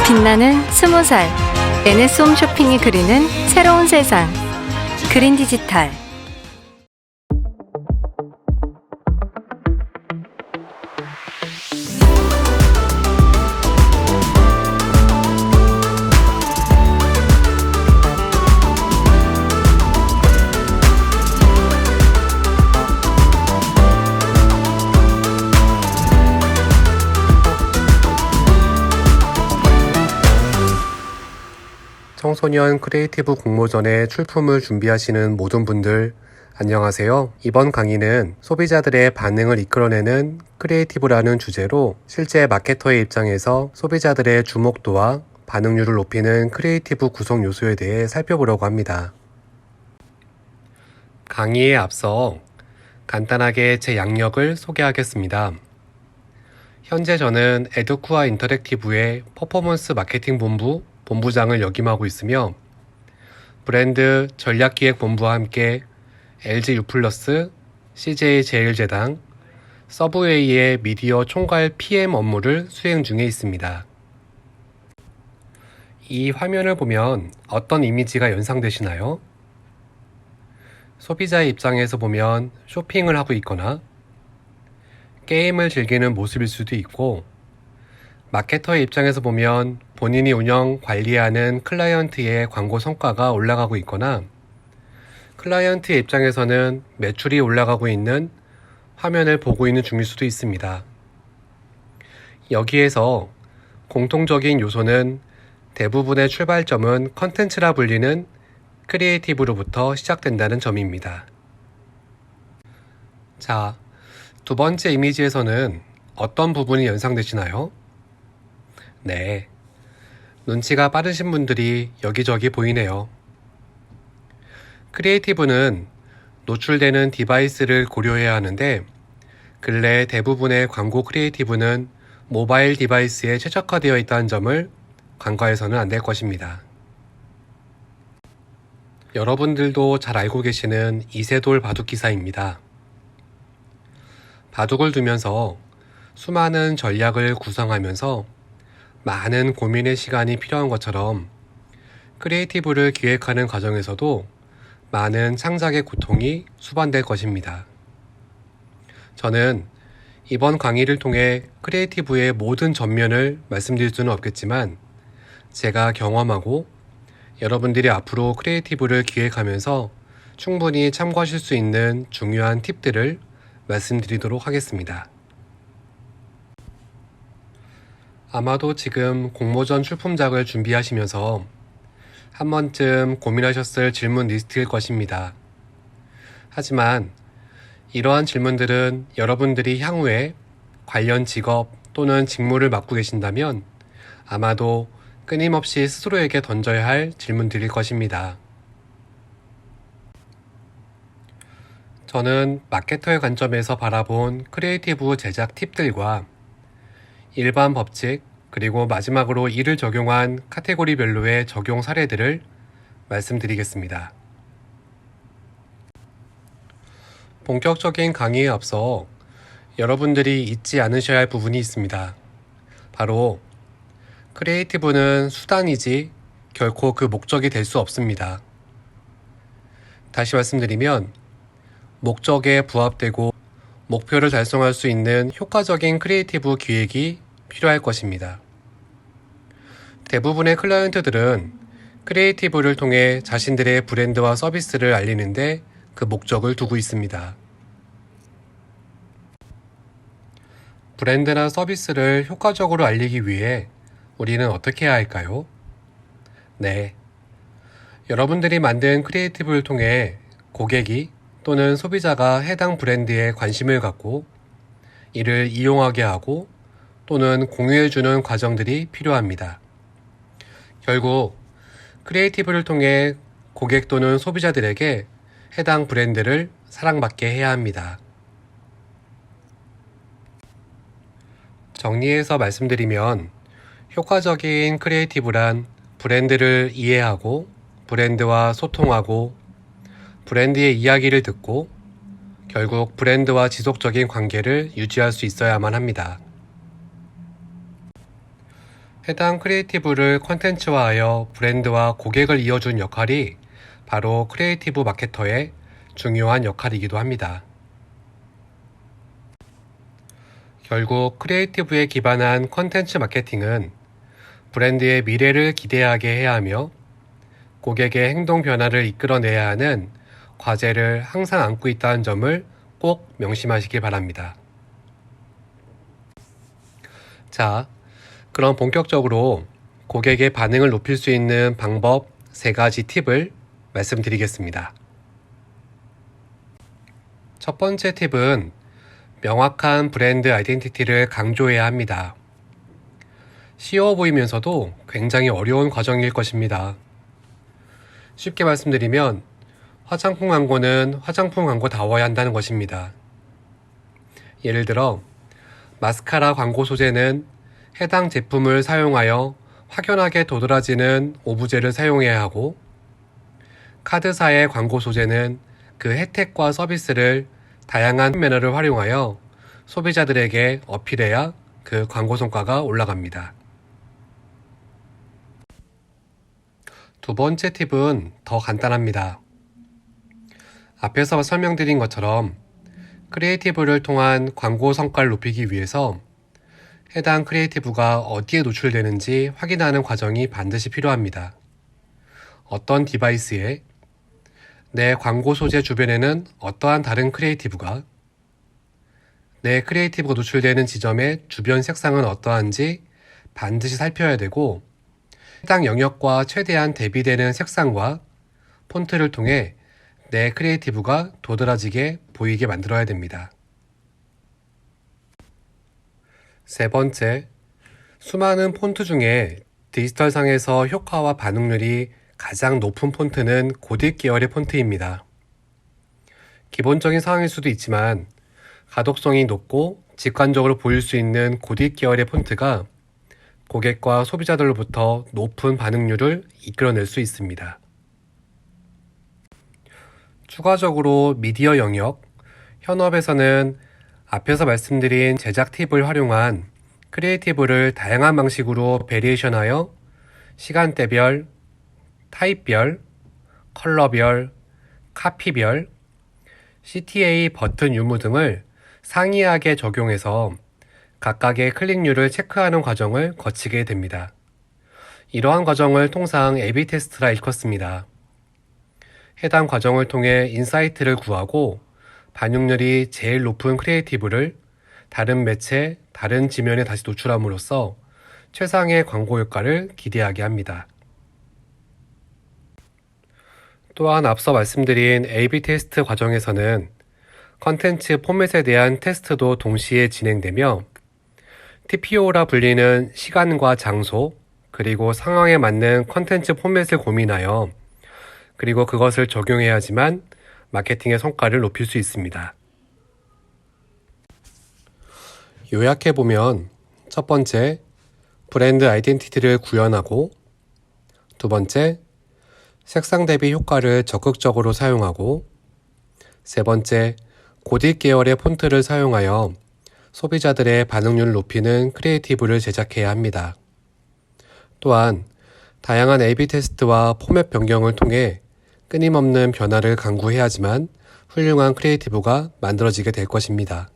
빛나는 20살 NS홈 쇼핑이 그리는 새로운 세상 그린 디지털. 청소년 크리에이티브 공모전에 출품을 준비하시는 모든 분들 안녕하세요. 이번 강의는 소비자들의 반응을 이끌어내는 크리에이티브라는 주제로 실제 마케터의 입장에서 소비자들의 주목도와 반응률을 높이는 크리에이티브 구성 요소에 대해 살펴보려고 합니다. 강의에 앞서 간단하게 제 양력을 소개하겠습니다. 현재 저는 에듀쿠아 인터랙티브의 퍼포먼스 마케팅 본부장을 역임하고 있으며 브랜드 전략기획본부와 함께 LG U+, CJ 제일제당, 서브웨이의 미디어 총괄 PM 업무를 수행 중에 있습니다. 이 화면을 보면 어떤 이미지가 연상되시나요? 소비자의 입장에서 보면 쇼핑을 하고 있거나 게임을 즐기는 모습일 수도 있고, 마케터의 입장에서 보면 본인이 운영, 관리하는 클라이언트의 광고 성과가 올라가고 있거나, 클라이언트의 입장에서는 매출이 올라가고 있는 화면을 보고 있는 중일 수도 있습니다. 여기에서 공통적인 요소는 대부분의 출발점은 컨텐츠라 불리는 크리에이티브로부터 시작된다는 점입니다. 자, 두 번째 이미지에서는 어떤 부분이 연상되시나요? 네, 눈치가 빠르신 분들이 여기저기 보이네요. 크리에이티브는 노출되는 디바이스를 고려해야 하는데, 근래 대부분의 광고 크리에이티브는 모바일 디바이스에 최적화되어 있다는 점을 간과해서는 안 될 것입니다. 여러분들도 잘 알고 계시는 이세돌 바둑 기사입니다. 바둑을 두면서 수많은 전략을 구성하면서 많은 고민의 시간이 필요한 것처럼 크리에이티브를 기획하는 과정에서도 많은 창작의 고통이 수반될 것입니다. 저는 이번 강의를 통해 크리에이티브의 모든 전면을 말씀드릴 수는 없겠지만, 제가 경험하고 여러분들이 앞으로 크리에이티브를 기획하면서 충분히 참고하실 수 있는 중요한 팁들을 말씀드리도록 하겠습니다. 아마도 지금 공모전 출품작을 준비하시면서 한 번쯤 고민하셨을 질문 리스트일 것입니다. 하지만 이러한 질문들은 여러분들이 향후에 관련 직업 또는 직무를 맡고 계신다면 아마도 끊임없이 스스로에게 던져야 할 질문들일 것입니다. 저는 마케터의 관점에서 바라본 크리에이티브 제작 팁들과 일반 법칙, 그리고 마지막으로 이를 적용한 카테고리별로의 적용 사례들을 말씀드리겠습니다. 본격적인 강의에 앞서 여러분들이 잊지 않으셔야 할 부분이 있습니다. 바로 크리에이티브는 수단이지 결코 그 목적이 될 수 없습니다. 다시 말씀드리면 목적에 부합되고 목표를 달성할 수 있는 효과적인 크리에이티브 기획이 필요할 것입니다. 대부분의 클라이언트들은 크리에이티브를 통해 자신들의 브랜드와 서비스를 알리는데 그 목적을 두고 있습니다. 브랜드나 서비스를 효과적으로 알리기 위해 우리는 어떻게 해야 할까요? 네, 여러분들이 만든 크리에이티브를 통해 고객이 또는 소비자가 해당 브랜드에 관심을 갖고 이를 이용하게 하고 또는 공유해주는 과정들이 필요합니다. 결국 크리에이티브를 통해 고객 또는 소비자들에게 해당 브랜드를 사랑받게 해야 합니다. 정리해서 말씀드리면 효과적인 크리에이티브란 브랜드를 이해하고 브랜드와 소통하고 브랜드의 이야기를 듣고 결국 브랜드와 지속적인 관계를 유지할 수 있어야만 합니다. 해당 크리에이티브를 콘텐츠화하여 브랜드와 고객을 이어준 역할이 바로 크리에이티브 마케터의 중요한 역할이기도 합니다. 결국 크리에이티브에 기반한 콘텐츠 마케팅은 브랜드의 미래를 기대하게 해야 하며 고객의 행동 변화를 이끌어내야 하는 과제를 항상 안고 있다는 점을 꼭 명심하시기 바랍니다. 자, 그럼 본격적으로 고객의 반응을 높일 수 있는 방법 3가지 팁을 말씀드리겠습니다. 첫 번째 팁은 명확한 브랜드 아이덴티티를 강조해야 합니다. 쉬워 보이면서도 굉장히 어려운 과정일 것입니다. 쉽게 말씀드리면 화장품 광고는 화장품 광고다워야 한다는 것입니다. 예를 들어 마스카라 광고 소재는 해당 제품을 사용하여 확연하게 도드라지는 오브제를 사용해야 하고, 카드사의 광고 소재는 그 혜택과 서비스를 다양한 매너를 활용하여 소비자들에게 어필해야 그 광고 성과가 올라갑니다. 두 번째 팁은 더 간단합니다. 앞에서 설명드린 것처럼 크리에이티브를 통한 광고 성과를 높이기 위해서 해당 크리에이티브가 어디에 노출되는지 확인하는 과정이 반드시 필요합니다. 어떤 디바이스에, 내 광고 소재 주변에는 어떠한 다른 크리에이티브가, 내 크리에이티브가 노출되는 지점의 주변 색상은 어떠한지 반드시 살펴야 되고, 해당 영역과 최대한 대비되는 색상과 폰트를 통해 내 크리에이티브가 도드라지게 보이게 만들어야 됩니다. 세 번째, 수많은 폰트 중에 디지털상에서 효과와 반응률이 가장 높은 폰트는 고딕 계열의 폰트입니다. 기본적인 상황일 수도 있지만 가독성이 높고 직관적으로 보일 수 있는 고딕 계열의 폰트가 고객과 소비자들로부터 높은 반응률을 이끌어낼 수 있습니다. 추가적으로 미디어 영역, 현업에서는 앞에서 말씀드린 제작 팁을 활용한 크리에이티브를 다양한 방식으로 베리에이션하여 시간대별, 타입별, 컬러별, 카피별, CTA 버튼 유무 등을 상이하게 적용해서 각각의 클릭률을 체크하는 과정을 거치게 됩니다. 이러한 과정을 통상 A/B 테스트라 일컫습니다. 해당 과정을 통해 인사이트를 구하고 반응률이 제일 높은 크리에이티브를 다른 매체, 다른 지면에 다시 노출함으로써 최상의 광고 효과를 기대하게 합니다. 또한 앞서 말씀드린 A/B 테스트 과정에서는 컨텐츠 포맷에 대한 테스트도 동시에 진행되며 TPO라 불리는 시간과 장소, 그리고 상황에 맞는 컨텐츠 포맷을 고민하여 그리고 그것을 적용해야지만 마케팅의 성과를 높일 수 있습니다. 요약해보면 첫 번째, 브랜드 아이덴티티를 구현하고, 두 번째, 색상 대비 효과를 적극적으로 사용하고, 세 번째, 고딕 계열의 폰트를 사용하여 소비자들의 반응률을 높이는 크리에이티브를 제작해야 합니다. 또한 다양한 A/B 테스트와 포맷 변경을 통해 끊임없는 변화를 강구해야지만 훌륭한 크리에이티브가 만들어지게 될 것입니다.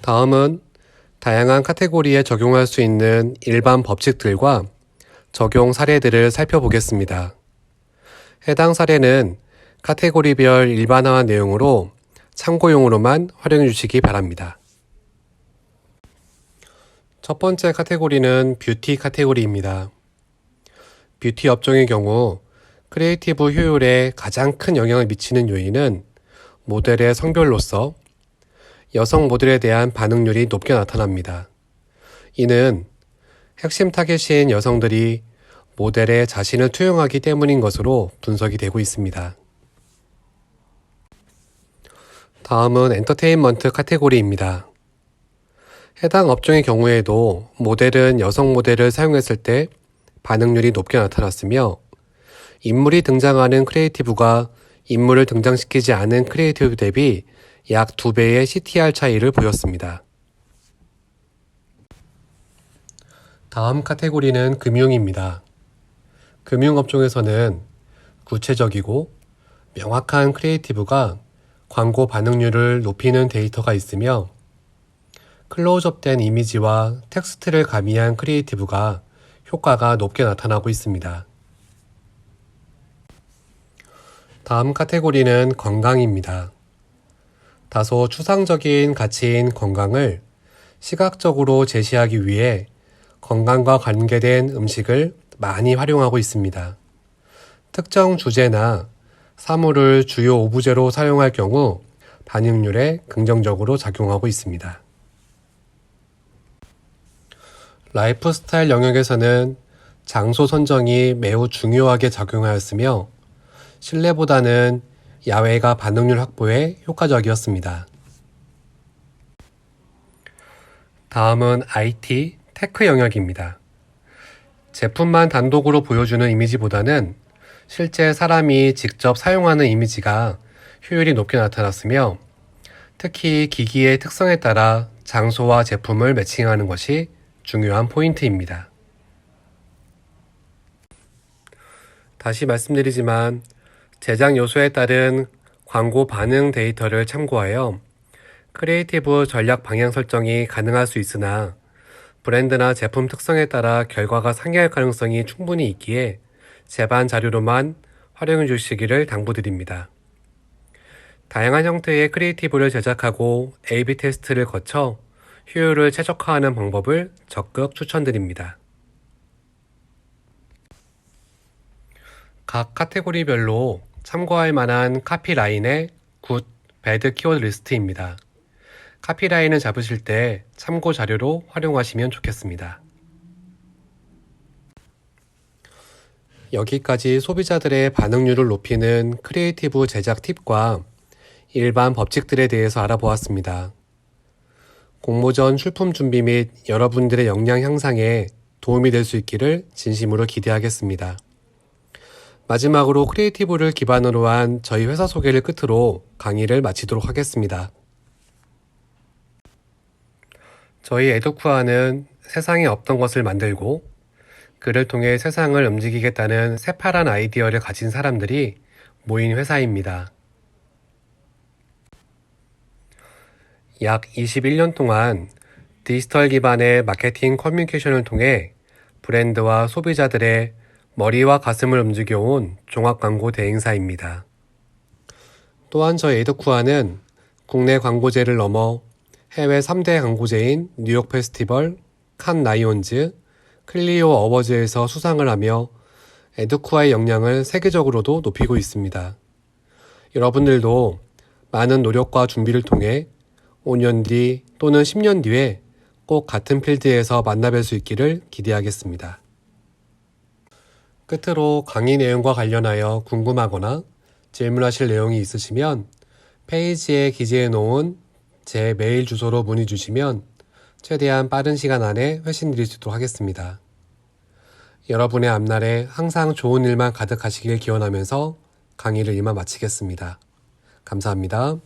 다음은 다양한 카테고리에 적용할 수 있는 일반 법칙들과 적용 사례들을 살펴보겠습니다. 해당 사례는 카테고리별 일반화한 내용으로 참고용으로만 활용해 주시기 바랍니다. 첫 번째 카테고리는 뷰티 카테고리입니다. 뷰티 업종의 경우 크리에이티브 효율에 가장 큰 영향을 미치는 요인은 모델의 성별로서 여성 모델에 대한 반응률이 높게 나타납니다. 이는 핵심 타겟인 여성들이 모델에 자신을 투영하기 때문인 것으로 분석이 되고 있습니다. 다음은 엔터테인먼트 카테고리입니다. 해당 업종의 경우에도 모델은 여성 모델을 사용했을 때 반응률이 높게 나타났으며 인물이 등장하는 크리에이티브가 인물을 등장시키지 않은 크리에이티브 대비 약 2배의 CTR 차이를 보였습니다. 다음 카테고리는 금융입니다. 금융업종에서는 구체적이고 명확한 크리에이티브가 광고 반응률을 높이는 데이터가 있으며 클로즈업된 이미지와 텍스트를 가미한 크리에이티브가 효과가 높게 나타나고 있습니다. 다음 카테고리는 건강입니다. 다소 추상적인 가치인 건강을 시각적으로 제시하기 위해 건강과 관계된 음식을 많이 활용하고 있습니다. 특정 주제나 사물을 주요 오브제로 사용할 경우 반응률에 긍정적으로 작용하고 있습니다. 라이프스타일 영역에서는 장소 선정이 매우 중요하게 작용하였으며 실내보다는 야외가 반응률 확보에 효과적이었습니다. 다음은 IT, 테크 영역입니다. 제품만 단독으로 보여주는 이미지보다는 실제 사람이 직접 사용하는 이미지가 효율이 높게 나타났으며 특히 기기의 특성에 따라 장소와 제품을 매칭하는 것이 중요한 포인트입니다. 다시 말씀드리지만 제작 요소에 따른 광고 반응 데이터를 참고하여 크리에이티브 전략 방향 설정이 가능할 수 있으나 브랜드나 제품 특성에 따라 결과가 상회할 가능성이 충분히 있기에 제반 자료로만 활용해 주시기를 당부드립니다. 다양한 형태의 크리에이티브를 제작하고 A/B 테스트를 거쳐 효율을 최적화하는 방법을 적극 추천드립니다. 각 카테고리별로 참고할 만한 카피라인의 굿, 배드 키워드 리스트입니다. 카피라인을 잡으실 때 참고 자료로 활용하시면 좋겠습니다. 여기까지 소비자들의 반응률을 높이는 크리에이티브 제작 팁과 일반 법칙들에 대해서 알아보았습니다. 공모전 출품 준비 및 여러분들의 역량 향상에 도움이 될 수 있기를 진심으로 기대하겠습니다. 마지막으로 크리에이티브를 기반으로 한 저희 회사 소개를 끝으로 강의를 마치도록 하겠습니다. 저희 에듀쿠아는 세상에 없던 것을 만들고 그를 통해 세상을 움직이겠다는 새파란 아이디어를 가진 사람들이 모인 회사입니다. 약 21년 동안 디지털 기반의 마케팅 커뮤니케이션을 통해 브랜드와 소비자들의 머리와 가슴을 움직여온 종합광고 대행사입니다. 또한 저희 에듀쿠아는 국내 광고제를 넘어 해외 3대 광고제인 뉴욕 페스티벌, 칸 라이온즈, 클리오 어워즈에서 수상을 하며 에듀쿠아의 역량을 세계적으로도 높이고 있습니다. 여러분들도 많은 노력과 준비를 통해 5년 뒤 또는 10년 뒤에 꼭 같은 필드에서 만나뵐 수 있기를 기대하겠습니다. 끝으로 강의 내용과 관련하여 궁금하거나 질문하실 내용이 있으시면 페이지에 기재해 놓은 제 메일 주소로 문의 주시면 최대한 빠른 시간 안에 회신 드릴 수 있도록 하겠습니다. 여러분의 앞날에 항상 좋은 일만 가득하시길 기원하면서 강의를 이만 마치겠습니다. 감사합니다.